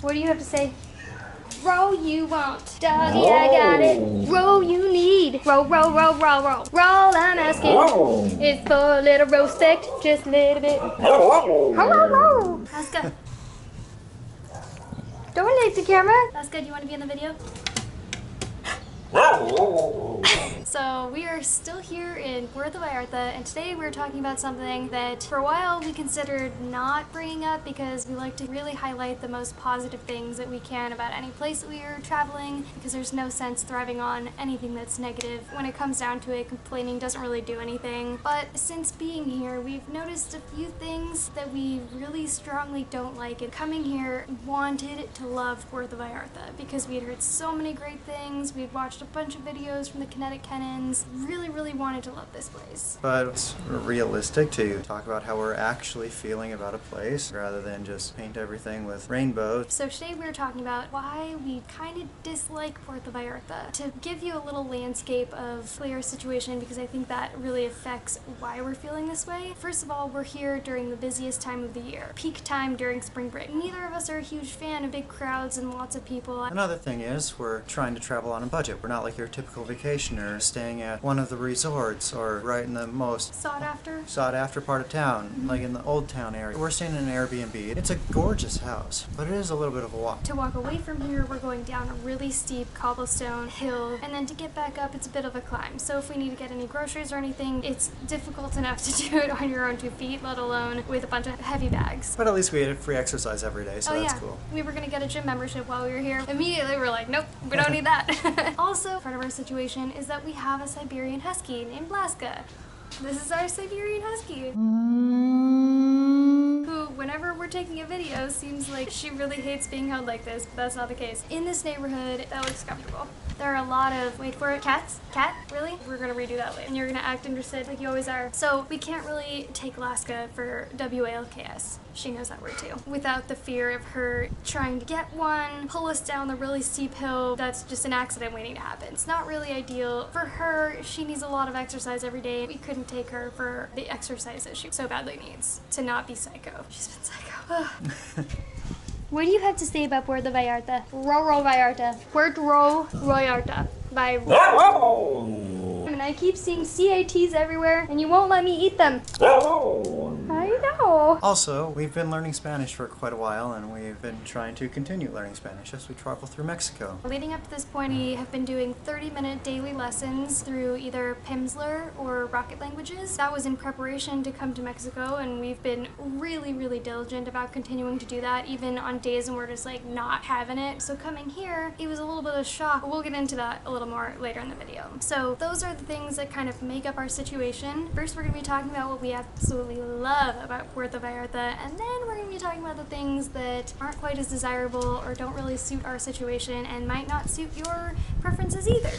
What do you have to say? Roll you want, doggy, I got it. Roll you need. Roll, roll, roll, roll, roll. Roll, I'm asking. It's for a little roast effect, just a little bit. Hello. That's good. Don't lick the camera. That's good. You want to be in the video? So we are still here in Puerto Vallarta, and today we're talking about something that for a while we considered not bringing up because we like to really highlight the most positive things that we can about any place that we are traveling, because there's no sense thriving on anything that's negative. When it comes down to it, complaining doesn't really do anything. But since being here, we've noticed a few things that we really strongly don't like, and coming here wanted to love Puerto Vallarta because we had heard so many great things. We'd watched a bunch of videos from the Kinetic Cannons. Really wanted to love this place. But it's realistic to talk about how we're actually feeling about a place rather than just paint everything with rainbows. So today we were talking about why we kind of dislike Puerto Vallarta. To give you a little landscape of our situation, because I think that really affects why we're feeling this way. First of all, we're here during the busiest time of the year, peak time during spring break. Neither of us are a huge fan of big crowds and lots of people. Another thing is we're trying to travel on a budget. We're not like your typical vacationer staying at one of the resorts or right in the most sought after part of town, like in the old town area. We're staying in an Airbnb. It's a gorgeous house, but it is a little bit of a walk. To walk away from here, we're going down a really steep cobblestone hill, and then to get back up, it's a bit of a climb. So if we need to get any groceries or anything, it's difficult enough to do it on your own 2 feet, let alone with a bunch of heavy bags. But at least we had free exercise every day, so that's cool. We were gonna get a gym membership while we were here. Immediately we're like, nope, we don't need that. Also, part of our situation is that we have a Siberian Husky named Blaska. This is our Siberian Husky. Who, whenever we're taking a video, seems like she really hates being held like this, but that's not the case. In this neighborhood, that looks comfortable. There are a lot of, wait for it, cats? Cat? Really? We're gonna redo that later. And you're gonna act interested like you always are. So we can't really take Laska for WALKS. She knows that word too. Without the fear of her trying to get one, pull us down the really steep hill. That's just an accident waiting to happen. It's not really ideal. For her, she needs a lot of exercise every day. We couldn't take her for the exercise that she so badly needs to not be psycho. She's been psycho. What do you have to say about Puerto Vallarta? Puerto Vallarta. Puerto Vallarta. By and I keep seeing CATs everywhere, and you won't let me eat them. I know. Also, we've been learning Spanish for quite a while, and we've been trying to continue learning Spanish as we travel through Mexico. Leading up to this point, we have been doing 30-minute daily lessons through either Pimsleur or Rocket Languages. That was in preparation to come to Mexico, and we've been really diligent about continuing to do that, even on days when we're just like not having it. So coming here, it was a little bit of a shock, but we'll get into that a little more later in the video. So those are the things that kind of make up our situation. First, we're going to be talking about what we absolutely love about Puerto Vallarta, and then we're going to be talking about the things that aren't quite as desirable or don't really suit our situation and might not suit your preferences either.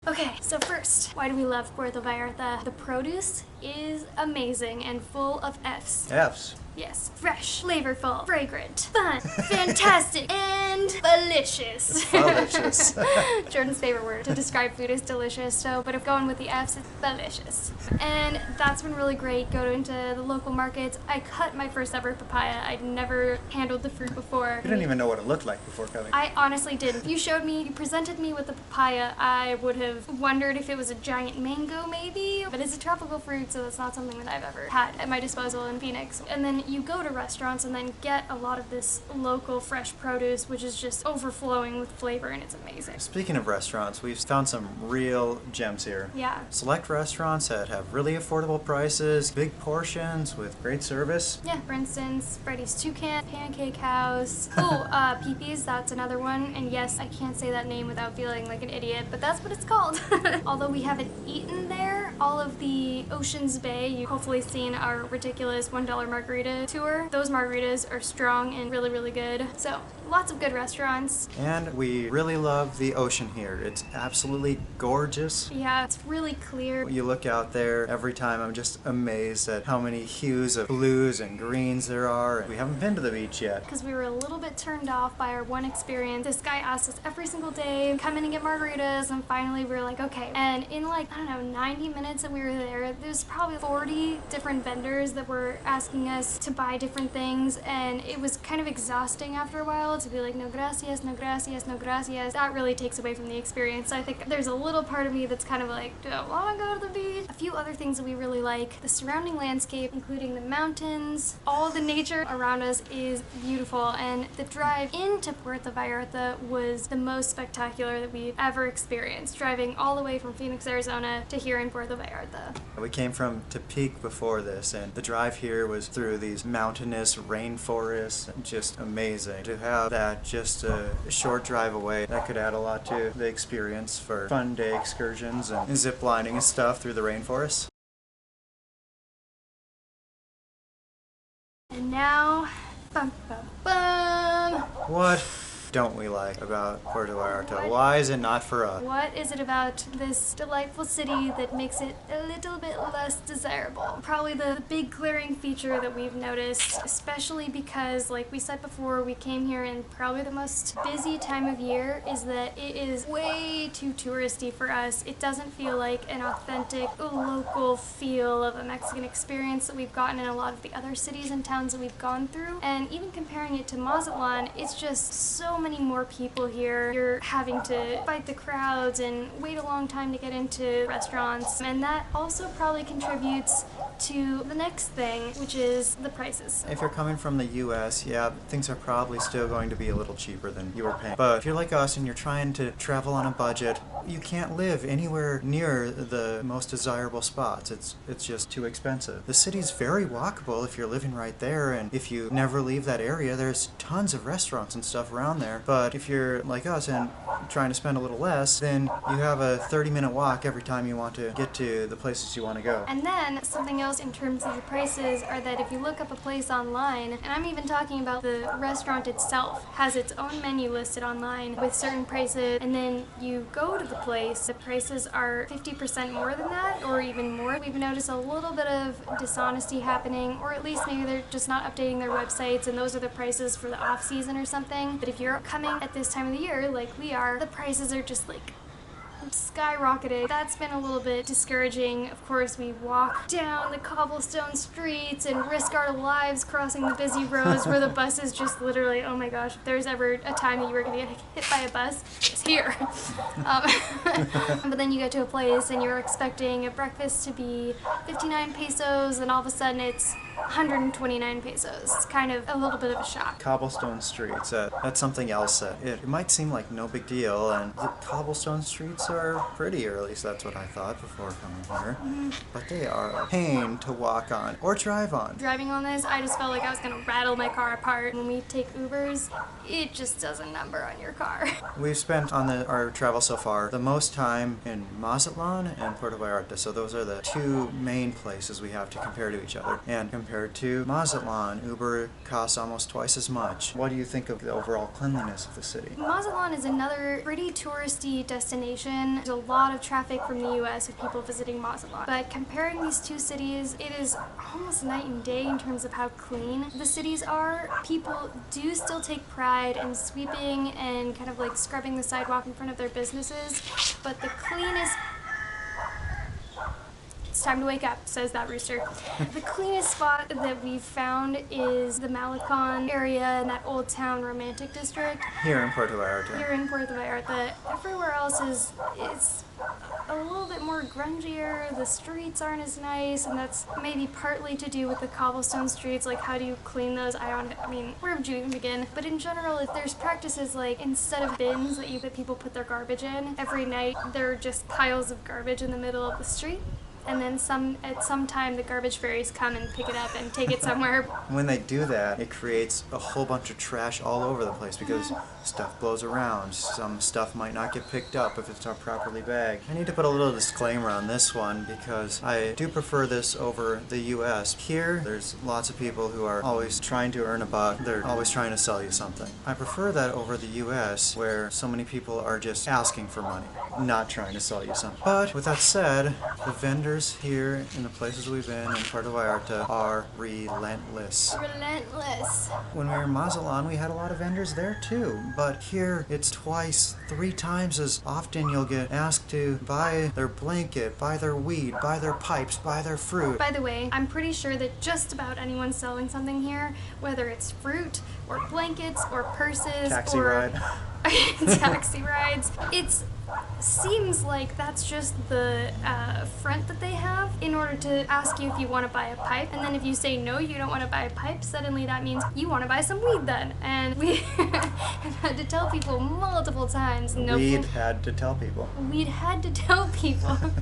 Okay, so first, why do we love Puerto Vallarta? The produce is amazing and full of F's. F's? Yes. Fresh, flavorful, fragrant, fun, fantastic, and delicious. Delicious. Jordan's favorite word to describe food is delicious, so, but if going with the F's, it's delicious. And that's been really great. Go into the local markets. I cut my first ever papaya. I'd never handled the fruit before. You didn't even know what it looked like before coming. I honestly didn't. If you showed me, you presented me with the papaya, I would have wondered if it was a giant mango maybe, but it's a tropical fruit, so that's not something that I've ever had at my disposal in Phoenix. And then you go to restaurants and then get a lot of this local fresh produce, which is just overflowing with flavor, and it's amazing. Speaking of restaurants, we've found some real gems here. Yeah. Select restaurants that have really affordable prices, big portions with great service. Yeah, for instance, Freddy's Toucan, Pancake House. Oh, Peepee's, that's another one. And yes, I can't say that name without feeling like an idiot, but that's what it's called. Although we haven't eaten there, all of the Oasis Bay, you've hopefully seen our ridiculous $1 margarita tour. Those margaritas are strong and really good. So lots of good restaurants. And we really love the ocean here. It's absolutely gorgeous. Yeah, it's really clear. You look out there, every time I'm just amazed at how many hues of blues and greens there are. We haven't been to the beach yet. Because we were a little bit turned off by our one experience. This guy asked us every single day, come in and get margaritas, and finally we were like, okay. And in like, I don't know, 90 minutes that we were there, there's probably 40 different vendors that were asking us to buy different things, and it was kind of exhausting after a while to be like, no gracias, no gracias, no gracias. That really takes away from the experience. So I think there's a little part of me that's kind of like, do I want to go to the beach? A few other things that we really like, the surrounding landscape, including the mountains, all the nature around us is beautiful, and the drive into Puerto Vallarta was the most spectacular that we've ever experienced, driving all the way from Phoenix, Arizona to here in Puerto Vallarta. We came from Tepic before this, and the drive here was through these mountainous rainforests. Just amazing. To have that just a short drive away, that could add a lot to the experience for fun day excursions and zip lining and stuff through the rainforest. And now, bum, bum, bum. What don't we like about Puerto Vallarta? Why is it not for us? What is it about this delightful city that makes it a little bit less desirable? Probably the big glaring feature that we've noticed, especially because, like we said before, we came here in probably the most busy time of year, is that it is way too touristy for us. It doesn't feel like an authentic local feel of a Mexican experience that we've gotten in a lot of the other cities and towns that we've gone through. And even comparing it to Mazatlan, it's just so many more people here. You're having to fight the crowds and wait a long time to get into restaurants, and that also probably contributes to the next thing, which is the prices. If you're coming from the US, yeah, things are probably still going to be a little cheaper than you were paying. But if you're like us and you're trying to travel on a budget, you can't live anywhere near the most desirable spots. It's just too expensive. The city's very walkable if you're living right there, and if you never leave that area, there's tons of restaurants and stuff around there. But if you're like us and trying to spend a little less, then you have a 30-minute walk every time you want to get to the places you want to go. And then something else in terms of the prices are that if you look up a place online, and I'm even talking about the restaurant itself, has its own menu listed online with certain prices, and then you go to the place, the prices are 50% more than that, or even more. We've noticed a little bit of dishonesty happening, or at least maybe they're just not updating their websites, and those are the prices for the off-season or something. But if you're coming at this time of the year, like we are, the prices are just like skyrocketed. That's been a little bit discouraging. Of course, we walk down the cobblestone streets and risk our lives crossing the busy roads where the bus is just literally, oh my gosh, if there's ever a time that you were going to get hit by a bus, it's here. But then you get to a place and you're expecting a breakfast to be 59 pesos, and all of a sudden it's 129 pesos. It's kind of a little bit of a shock. Cobblestone streets, that's something else. It might seem like no big deal, and the cobblestone streets are pretty, or at least that's what I thought before coming here. But they are a pain to walk on or drive on. Driving on this, I just felt like I was going to rattle my car apart. When we take Ubers, it just does a number on your car. We've spent on our travel so far the most time in Mazatlan and Puerto Vallarta, so those are the two main places we have to compare to each other. And compared to Mazatlan, Uber costs almost twice as much. What do you think of the overall cleanliness of the city? Mazatlan is another pretty touristy destination. There's a lot of traffic from the US of people visiting Mazatlan. But comparing these two cities, it is almost night and day in terms of how clean the cities are. People do still take pride in sweeping and kind of like scrubbing the sidewalk in front of their businesses, but the cleanest... It's time to wake up, says that rooster. The cleanest spot that we've found is the Malecon area and that Old Town Romantic District. Here in Puerto Vallarta. Here in Puerto Vallarta. Everywhere else it's a little bit more grungier, the streets aren't as nice, and that's maybe partly to do with the cobblestone streets. Like, how do you clean those? I mean, where would you even begin? But in general, if there's practices like, instead of bins that people put their garbage in, every night there are just piles of garbage in the middle of the street. and then at some time the garbage fairies come and pick it up and take it somewhere. When they do that, it creates a whole bunch of trash all over the place because stuff blows around. Some stuff might not get picked up if it's not properly bagged. I need to put a little disclaimer on this one because I do prefer this over the US. Here, there's lots of people who are always trying to earn a buck. They're always trying to sell you something. I prefer that over the US where so many people are just asking for money, not trying to sell you something. But with that said, the vendors here in the places we've been in Puerto Vallarta are relentless. Relentless. When we were in Mazatlan, we had a lot of vendors there too, but here it's twice, 3 times as often you'll get asked to buy their blanket, buy their weed, buy their pipes, buy their fruit. By the way, I'm pretty sure that just about anyone selling something here, whether it's fruit or blankets or purses Taxi or ride. taxi rides, seems like that's just the front that they have in order to ask you if you want to buy a pipe, and then if you say no, you don't want to buy a pipe, suddenly that means you want to buy some weed then. And we have had to tell people multiple times, We'd had to tell people,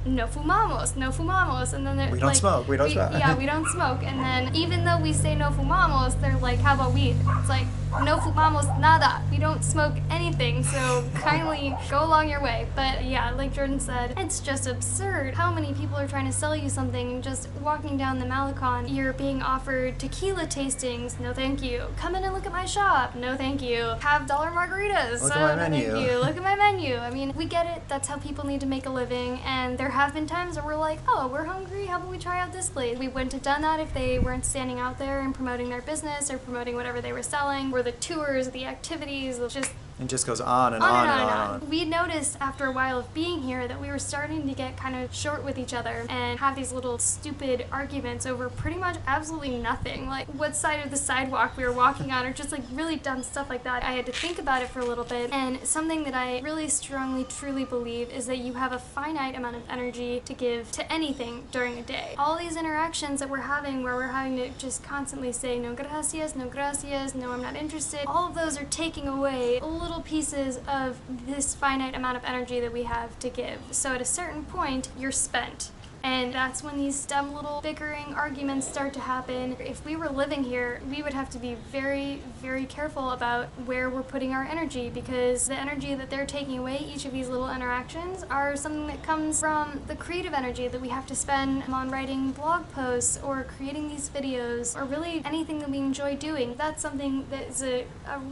no fumamos, no fumamos, and then they're we don't like, smoke, we don't smoke. Yeah, we don't smoke, and then even though we say no fumamos, they're like, how about weed? It's like, no fumamos nada. We don't smoke anything, so kindly go along your way. But yeah, like Jordan said, it's just absurd how many people are trying to sell you something. Just walking down the Malecon, you're being offered tequila tastings. No thank you. Come in and look at my shop. No thank you. Have dollar margaritas. Look at my menu. Thank you. Look at my menu. I mean, we get it. That's how people need to make a living. And there have been times where we're like, oh, we're hungry. How about we try out this place? We wouldn't have done that if they weren't standing out there and promoting their business or promoting whatever they were selling, or the tours, the activities, just It just goes on and on on and and on. on. We noticed after a while of being here that we were starting to get kind of short with each other and have these little stupid arguments over pretty much absolutely nothing, like what side of the sidewalk we were walking on, or just like really dumb stuff like that. I had to think about it for a little bit, and something that I really strongly truly believe is that you have a finite amount of energy to give to anything during a day. All these interactions that we're having where we're having to just constantly say no gracias, no gracias, no I'm not interested, all of those are taking away little pieces of this finite amount of energy that we have to give. So at a certain point, you're spent. And that's when these dumb little bickering arguments start to happen. If we were living here, we would have to be very, very careful about where we're putting our energy, because the energy that they're taking away, each of these little interactions, are something that comes from the creative energy that we have to spend on writing blog posts or creating these videos, or really anything that we enjoy doing. That's something that is a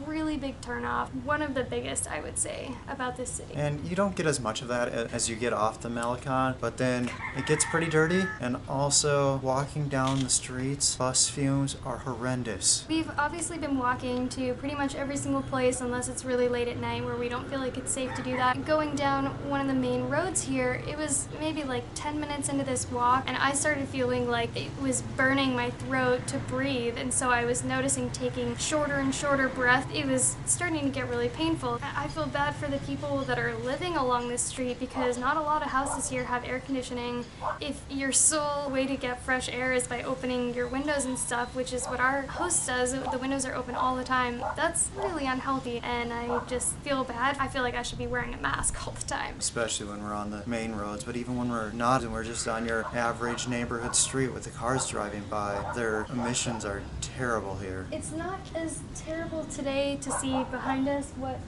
really big turnoff. One of the biggest, I would say, about this city. And you don't get as much of that as you get off the Malecon, but then it gets pretty dirty, and also walking down the streets, bus fumes are horrendous. We've obviously been walking to pretty much every single place unless it's really late at night where we don't feel like it's safe to do that. Going down one of the main roads here, it was maybe like 10 minutes into this walk and I started feeling like it was burning my throat to breathe, and so I was noticing taking shorter and shorter breath. It was starting to get really painful. I feel bad for the people that are living along this street because not a lot of houses here have air conditioning. If your sole way to get fresh air is by opening your windows and stuff, which is what our host does, the windows are open all the time, that's really unhealthy, and I just feel bad. I feel like I should be wearing a mask all the time. Especially when we're on the main roads, but even when we're not and we're just on your average neighborhood street with the cars driving by, their emissions are terrible here. It's not as terrible today to see behind us what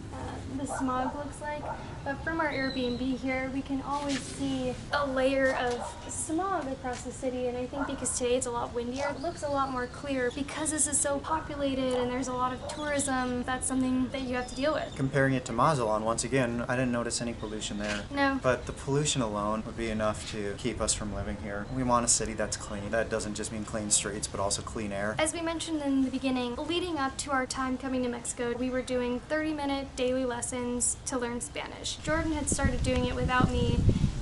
the smog looks like, but from our Airbnb here, we can always see a layer of smog across the city, and I think because today it's a lot windier, it looks a lot more clear. Because this is so populated and there's a lot of tourism, that's something that you have to deal with. Comparing it to Mazatlan, once again, I didn't notice any pollution there. No. But the pollution alone would be enough to keep us from living here. We want a city that's clean. That doesn't just mean clean streets, but also clean air. As we mentioned in the beginning, leading up to our time coming to Mexico, we were doing 30-minute daily lessons to learn Spanish. Jordan had started doing it without me.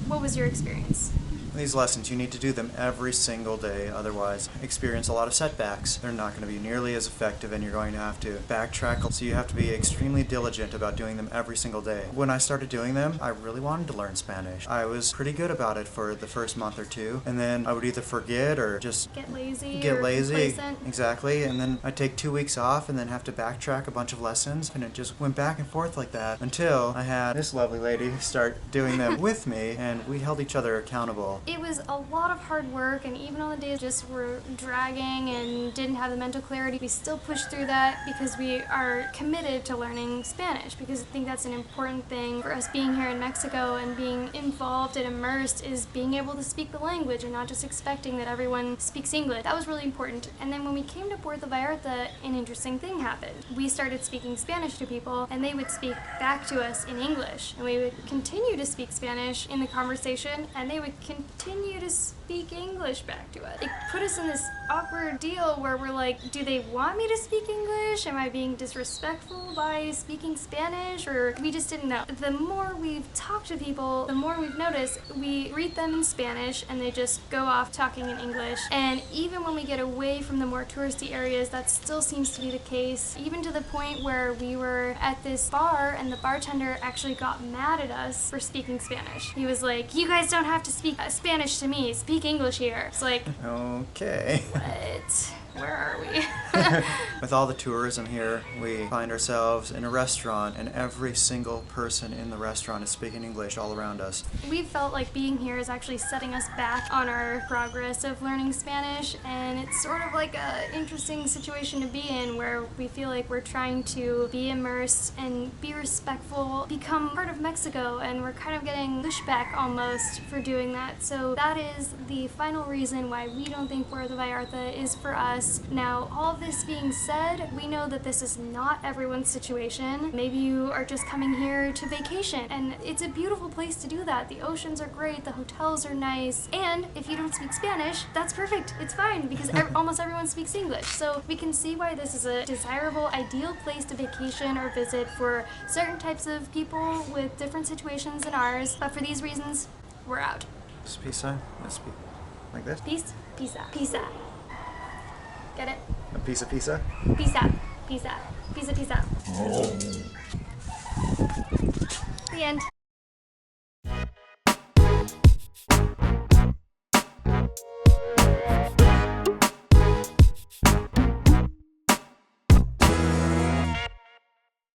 What was your experience? These lessons, you need to do them every single day, otherwise experience a lot of setbacks. They're not going to be nearly as effective and you're going to have to backtrack, so you have to be extremely diligent about doing them every single day. When I started doing them, I really wanted to learn Spanish. I was pretty good about it for the first month or two, and then I would either forget or just Get lazy. Complacent. Exactly, and then I'd take 2 weeks off and then have to backtrack a bunch of lessons, and it just went back and forth like that until I had this lovely lady start doing them with me, and we held each other accountable. it was a lot of hard work, and even on the days just were dragging and didn't have the mental clarity, we still pushed through that because we are committed to learning Spanish, because I think that's an important thing for us being here in Mexico and being involved and immersed, is being able to speak the language and not just expecting that everyone speaks English. That was really important. And then when we came to Puerto Vallarta, an interesting thing happened. We started speaking Spanish to people, and they would speak back to us in English, and we would continue to speak Spanish in the conversation, and they would continue to speak English back to us. It put us in this awkward deal where we're like, do they want me to speak English? Am I being disrespectful by speaking Spanish? Or we just didn't know. The more we've talked to people, the more we've noticed we greet them in Spanish and they just go off talking in English. And even when we get away from the more touristy areas, that still seems to be the case. Even to the point where we were at this bar and the bartender actually got mad at us for speaking Spanish. He was like, you guys don't have to speak Spanish to me, speak English here. It's like, Okay. what? Where are we? With all the tourism here, we find ourselves in a restaurant, and every single person in the restaurant is speaking English all around us. We felt like being here is actually setting us back on our progress of learning Spanish, and it's sort of like an interesting situation to be in where we feel like we're trying to be immersed and be respectful, become part of Mexico, and we're kind of getting pushback almost for doing that. So that is the final reason why we don't think Puerto Vallarta is for us. Now, all of this being said, we know that this is not everyone's situation. Maybe you are just coming here to vacation, and it's a beautiful place to do that. The oceans are great, the hotels are nice, and if you don't speak Spanish, that's perfect. It's fine, because almost everyone speaks English. So we can see why this is a desirable, ideal place to vacation or visit for certain types of people with different situations than ours. But for these reasons, we're out. This peace sign? This peace. Like this? Peace, peace out, peace out. Get it? A piece of pizza? Peace out. Peace out. Peace out. Peace out. The end.